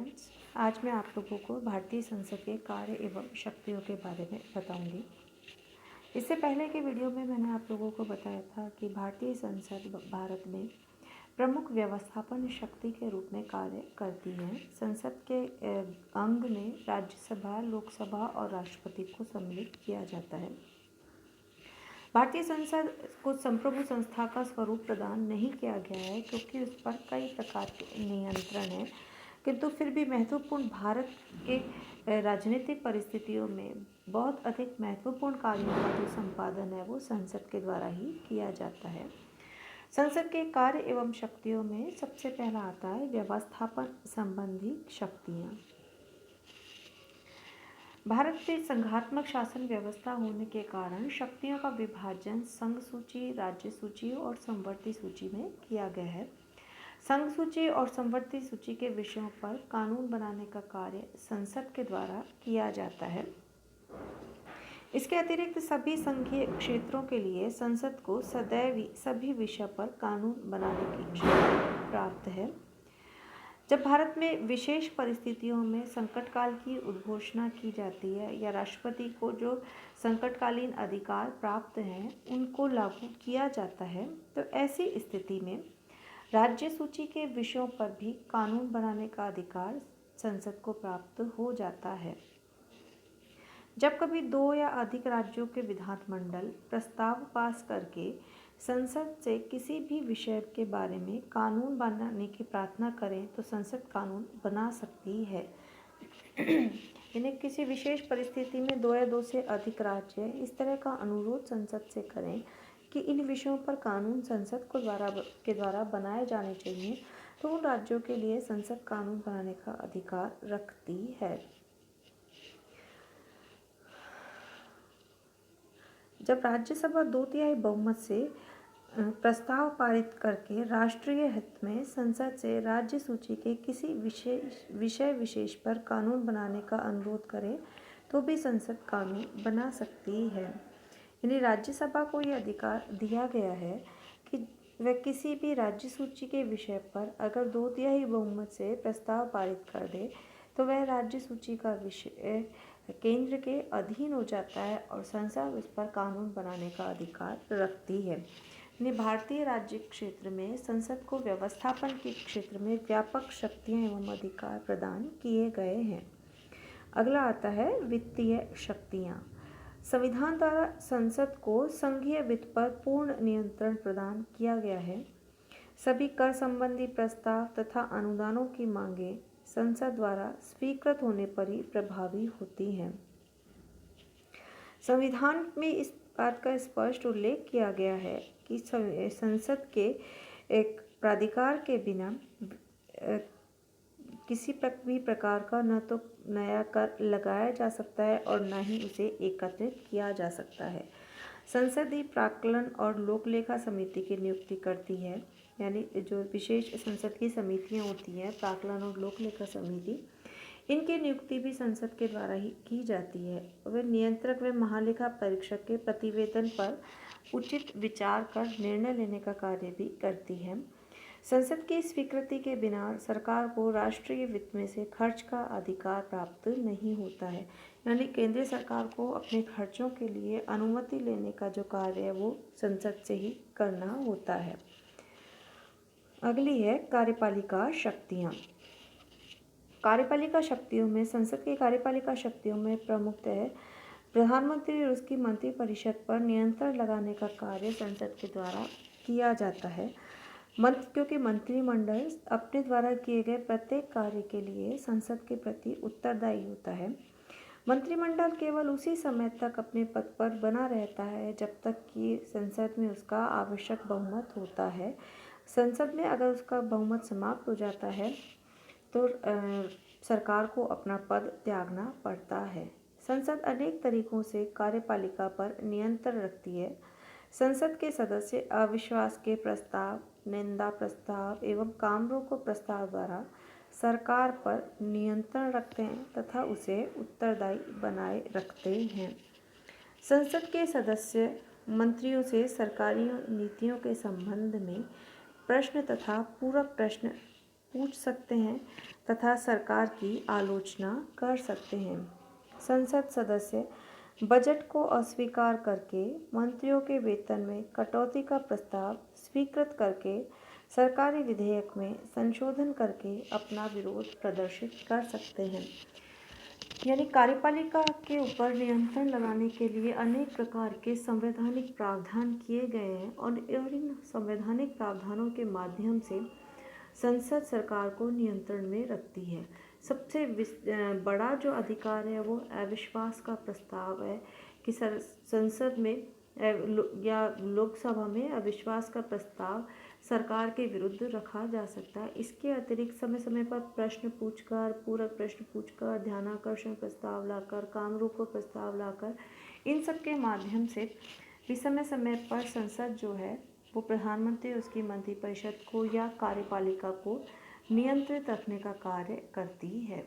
Friends, आज मैं आप लोगों को भारतीय संसद के कार्य एवं शक्तियों के बारे में बताऊंगी। इससे पहले के वीडियो में मैंने आप लोगों को बताया था कि भारतीय संसद भारत में प्रमुख व्यवस्थापन शक्ति के रूप में कार्य करती है। संसद के अंग में राज्यसभा, लोकसभा और राष्ट्रपति को सम्मिलित किया जाता है। भारतीय संसद को संप्रभु संस्था का स्वरूप प्रदान नहीं किया गया है क्योंकि उस पर कई प्रकार के नियंत्रण हैं, किंतु फिर भी महत्वपूर्ण भारत के राजनीतिक परिस्थितियों में बहुत अधिक महत्वपूर्ण कार्यों का जो संपादन है वो संसद के द्वारा ही किया जाता है। संसद के कार्य एवं शक्तियों में सबसे पहला आता है व्यवस्थापन संबंधी शक्तियाँ। भारत में संघात्मक शासन व्यवस्था होने के कारण शक्तियों का विभाजन संघ सूची, राज्य सूची और समवर्ती सूची में किया गया है। संघ सूची और समवर्ती सूची के विषयों पर कानून बनाने का कार्य संसद के द्वारा किया जाता है। इसके अतिरिक्त सभी संघीय क्षेत्रों के लिए संसद को सदैव सभी विषय पर कानून बनाने की शक्ति प्राप्त है। जब भारत में विशेष परिस्थितियों में संकट काल की उद्घोषणा की जाती है या राष्ट्रपति को जो संकटकालीन अधिकार प्राप्त हैं उनको लागू किया जाता है, तो ऐसी स्थिति में राज्य सूची के विषयों पर भी कानून बनाने का अधिकार संसद को प्राप्त हो जाता है। जब कभी दो या अधिक राज्यों के विधानमंडल प्रस्ताव पास करके संसद से किसी भी विषय के बारे में कानून बनाने की प्रार्थना करें तो संसद कानून बना सकती है। यानी किसी विशेष परिस्थिति में दो या दो से अधिक राज्य इस तरह का अनुरोध संसद से करें कि इन विषयों पर कानून संसद के द्वारा बनाए जाने चाहिए, तो उन राज्यों के लिए संसद कानून बनाने का अधिकार रखती है। जब राज्यसभा 2/3 बहुमत से प्रस्ताव पारित करके राष्ट्रीय हित में संसद से राज्य सूची के किसी विषय विशेष पर कानून बनाने का अनुरोध करे तो भी संसद कानून बना सकती है। यानी राज्यसभा को यह अधिकार दिया गया है कि वह किसी भी राज्य सूची के विषय पर अगर 2/3 बहुमत से प्रस्ताव पारित कर दे तो वह राज्य सूची का विषय केंद्र के अधीन हो जाता है और संसद उस पर कानून बनाने का अधिकार रखती है। भारतीय राज्य क्षेत्र में संसद को व्यवस्थापन के क्षेत्र में व्यापक शक्तियाँ एवं अधिकार प्रदान किए गए हैं। अगला आता है वित्तीय शक्तियाँ। संविधान द्वारा संसद को संघीय वित्त पर पूर्ण नियंत्रण प्रदान किया गया है। सभी कर संबंधी प्रस्ताव तथा अनुदानों की मांगें संसद द्वारा स्वीकृत होने पर ही प्रभावी होती हैं। संविधान में इस बात का स्पष्ट उल्लेख किया गया है कि संसद के एक प्राधिकार के बिना किसी भी प्रकार का न तो नया कर लगाया जा सकता है और न ही उसे एकत्रित किया जा सकता है। संसद ही प्राक्कलन और लोकलेखा समिति की नियुक्ति करती है। यानी जो विशेष संसद की समितियां होती हैं, प्राक्कलन और लोकलेखा समिति, इनकी नियुक्ति भी संसद के द्वारा ही की जाती है। वे नियंत्रक व महालेखा परीक्षक के प्रतिवेदन पर उचित विचार कर निर्णय लेने का कार्य भी करती है। संसद की स्वीकृति के बिना सरकार को राष्ट्रीय वित्त में से खर्च का अधिकार प्राप्त नहीं होता है। यानी केंद्रीय सरकार को अपने खर्चों के लिए अनुमति लेने का जो कार्य है वो संसद से ही करना होता है। अगली है कार्यपालिका शक्तियाँ। कार्यपालिका शक्तियों में संसद की कार्यपालिका शक्तियों में प्रमुखतः प्रधानमंत्री और उसकी मंत्रिपरिषद पर नियंत्रण लगाने का कार्य संसद के द्वारा किया जाता है। क्योंकि मंत्रिमंडल अपने द्वारा किए गए प्रत्येक कार्य के लिए संसद के प्रति उत्तरदायी होता है। मंत्रिमंडल केवल उसी समय तक अपने पद पर बना रहता है जब तक कि संसद में उसका आवश्यक बहुमत होता है। संसद में अगर उसका बहुमत समाप्त हो जाता है तो सरकार को अपना पद त्यागना पड़ता है। संसद अनेक तरीकों से कार्यपालिका पर नियंत्रण रखती है। संसद के सदस्य अविश्वास के प्रस्ताव, निंदा प्रस्ताव एवं कामरोको प्रस्ताव द्वारा सरकार पर नियंत्रण रखते हैं तथा उसे उत्तरदायी बनाए रखते हैं। संसद के सदस्य मंत्रियों से सरकारी नीतियों के संबंध में प्रश्न तथा पूरक प्रश्न पूछ सकते हैं तथा सरकार की आलोचना कर सकते हैं। संसद सदस्य बजट को अस्वीकार करके मंत्रियों के वेतन में कटौती का प्रस्ताव स्वीकृत करके सरकारी विधेयक में संशोधन करके अपना विरोध प्रदर्शित कर सकते हैं। यानी कार्यपालिका के ऊपर नियंत्रण लगाने के लिए अनेक प्रकार के संवैधानिक प्रावधान किए गए हैं और इन संवैधानिक प्रावधानों के माध्यम से संसद सरकार को नियंत्रण में रखती है। सबसे बड़ा जो अधिकार है वो अविश्वास का प्रस्ताव है कि संसद में या लोकसभा में अविश्वास का प्रस्ताव सरकार के विरुद्ध रखा जा सकता है। इसके अतिरिक्त समय समय पर प्रश्न पूछकर, पूरक प्रश्न पूछकर, ध्यानाकर्षण प्रस्ताव लाकर, काम रोको प्रस्ताव लाकर, इन सब के माध्यम से भी समय समय पर संसद जो है वो प्रधानमंत्री उसकी मंत्रिपरिषद को या कार्यपालिका को नियंत्रित रखने का कार्य करती है।